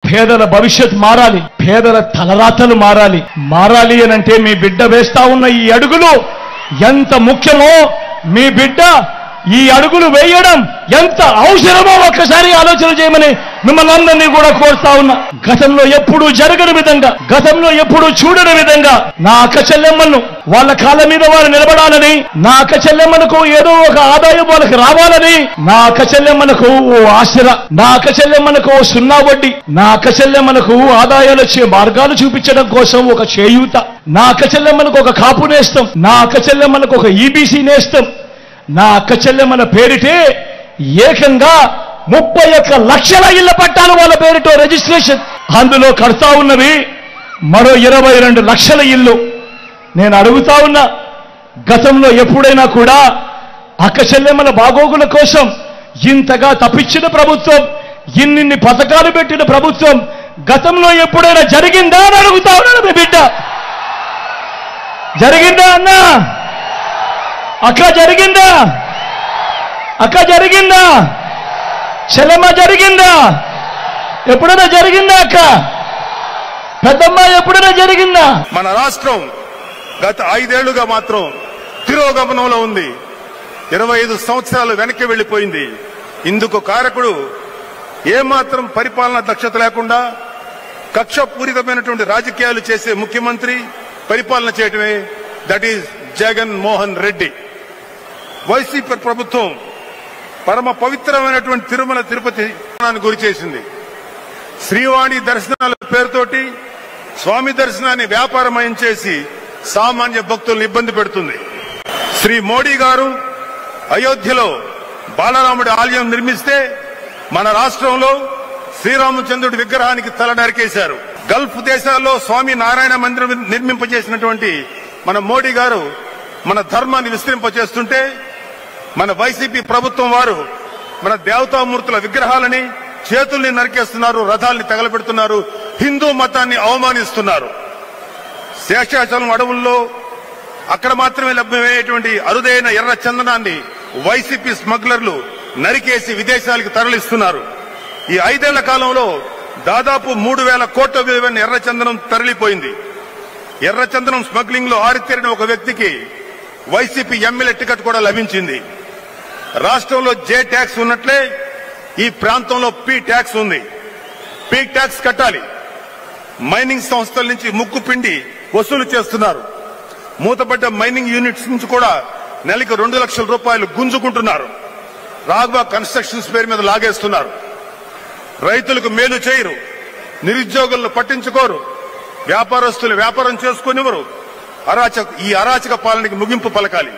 పేదల భవిష్యత్ మారాలి, పేదల తలరాతలు మారాలి అనంటే మీ బిడ్డ వేస్తా ఉన్న ఈ అడుగులు ఎంత ముఖ్యమో, మీ బిడ్డ ఈ అడుగులు వేయడం ఎంత అవసరమో ఒక్కసారి ఆలోచన చేయమని మిమ్మల్ని అందరినీ కూడా కోరుతా ఉన్నా. గతంలో ఎప్పుడూ జరగని విధంగా, గతంలో ఎప్పుడూ చూడని విధంగా నా అక్క చెల్లెమ్మను వాళ్ళ కాళ్ళ మీద వారు నిలబడాలని, నా అక్క చెల్లెమ్మలకు ఏదో ఒక ఆదాయం వాళ్ళకి రావాలని, నా అక్క చెల్లెమ్మలకు ఓ ఆసరా, నా అక్క చెల్లెమ్మలకు ఓ సున్నా వడ్డీ, నా అక్క చెల్లెమ్మలకు ఆదాయాలు వచ్చే మార్గాలు చూపించడం కోసం ఒక చేయూత, నా అక్క చెల్లెమ్మలకు ఒక కాపు నేస్తం, నా అక్క చెల్లెమ్మలకు ఒక ఈబీసీ నేస్తం, నా అక్క చెల్లెమ్మల పేరిటే ఏకంగా 31 లక్షల ఇళ్ల పట్టాలు వాళ్ళ పేరితో రిజిస్ట్రేషన్. అందులో కడతా ఉన్నవి మరో 22 లక్షల ఇల్లు. నేను అడుగుతా ఉన్నా, గతంలో ఎప్పుడైనా కూడా అక్క చెల్లెమ్మల బాగోగుల కోసం ఇంతగా తప్పించిన ప్రభుత్వం, ఇన్నిన్ని పథకాలు పెట్టిన ప్రభుత్వం గతంలో ఎప్పుడైనా జరిగిందా అని అడుగుతా ఉన్నాను. మీ బిడ్డ జరిగిందా అన్నా? అక్క జరిగిందా? అక్క జరిగిందా? చెల్లెమ్మ జరిగిందా? ఎప్పుడైనా జరిగిందా అక్క? పెద్దమ్మ ఎప్పుడైనా జరిగిందా? మన రాష్ట్రం గత 5 ఏళ్లుగా మాత్రం తిరోగమనంలో ఉంది. 25 సంవత్సరాలు వెనక్కి వెళ్లిపోయింది. ఇందుకు కారకుడు ఏమాత్రం పరిపాలన దక్షత లేకుండా కక్షపూరితమైనటువంటి రాజకీయాలు చేసే ముఖ్యమంత్రి పరిపాలన చేయటమే. That is Jagan Mohan Reddy. YCP ప్రభుత్వం పరమ పవిత్రమైనటువంటి తిరుమల తిరుపతి గురి చేసింది. శ్రీవాణి దర్శనాల పేరుతోటి స్వామి దర్శనాన్ని వ్యాపారమయం చేసి సామాన్య భక్తులను ఇబ్బంది పెడుతుంది. శ్రీ మోడీ గారు అయోధ్యలో బాలరాముడి ఆలయం నిర్మిస్తే మన రాష్ట్రంలో శ్రీరామచంద్రుడి విగ్రహానికి తల నరికేశారు. గల్ఫ్ దేశాల్లో స్వామి నారాయణ మందిరం నిర్మింపజేసినటువంటి మన మోడీ గారు మన ధర్మాన్ని విస్తరింపజేస్తుంటే మన వైసీపీ ప్రభుత్వం వారు మన దేవతామూర్తుల విగ్రహాలని చేతుల్ని నరికేస్తున్నారు, రథాల్ని తగలబెడుతున్నారు, హిందూ మతాన్ని అవమానిస్తున్నారు. శేషాచలం అడవుల్లో అక్కడ మాత్రమే లభ్యమయ్యేటువంటి అరుదైన ఎర్ర చందనాన్ని వైసీపీ స్మగ్లర్లు నరికేసి విదేశాలకు తరలిస్తున్నారు. ఈ 5 ఏళ్ల కాలంలో దాదాపు 3,000 కోట్ల విలువైన ఎర్ర చందనం తరలిపోయింది. ఎర్ర చందనం స్మగ్లింగ్ లో ఆరితేరిన ఒక వ్యక్తికి వైసీపీ ఎమ్మెల్యే టికెట్ కూడా లభించింది. రాష్ట్రంలో జే ట్యాక్స్ ఉన్నట్లే ఈ ప్రాంతంలో పి ట్యాక్స్ ఉంది. పి ట్యాక్స్ కట్టాలి. మైనింగ్ సంస్థల నుంచి ముక్కు పిండి వసూలు చేస్తున్నారు. మూతపడ్డ మైనింగ్ యూనిట్స్ నుంచి కూడా నెలకి 2 లక్షల రూపాయలు గుంజుకుంటున్నారు. రాఘవ కన్స్ట్రక్షన్స్ పేరు మీద లాగేస్తున్నారు. రైతులకు మేలు చేయరు, నిరుద్యోగులను పట్టించుకోరు, వ్యాపారస్తులు వ్యాపారం చేసుకునేవారు. ఈ అరాచక పాలనకి ముగింపు పలకాలి.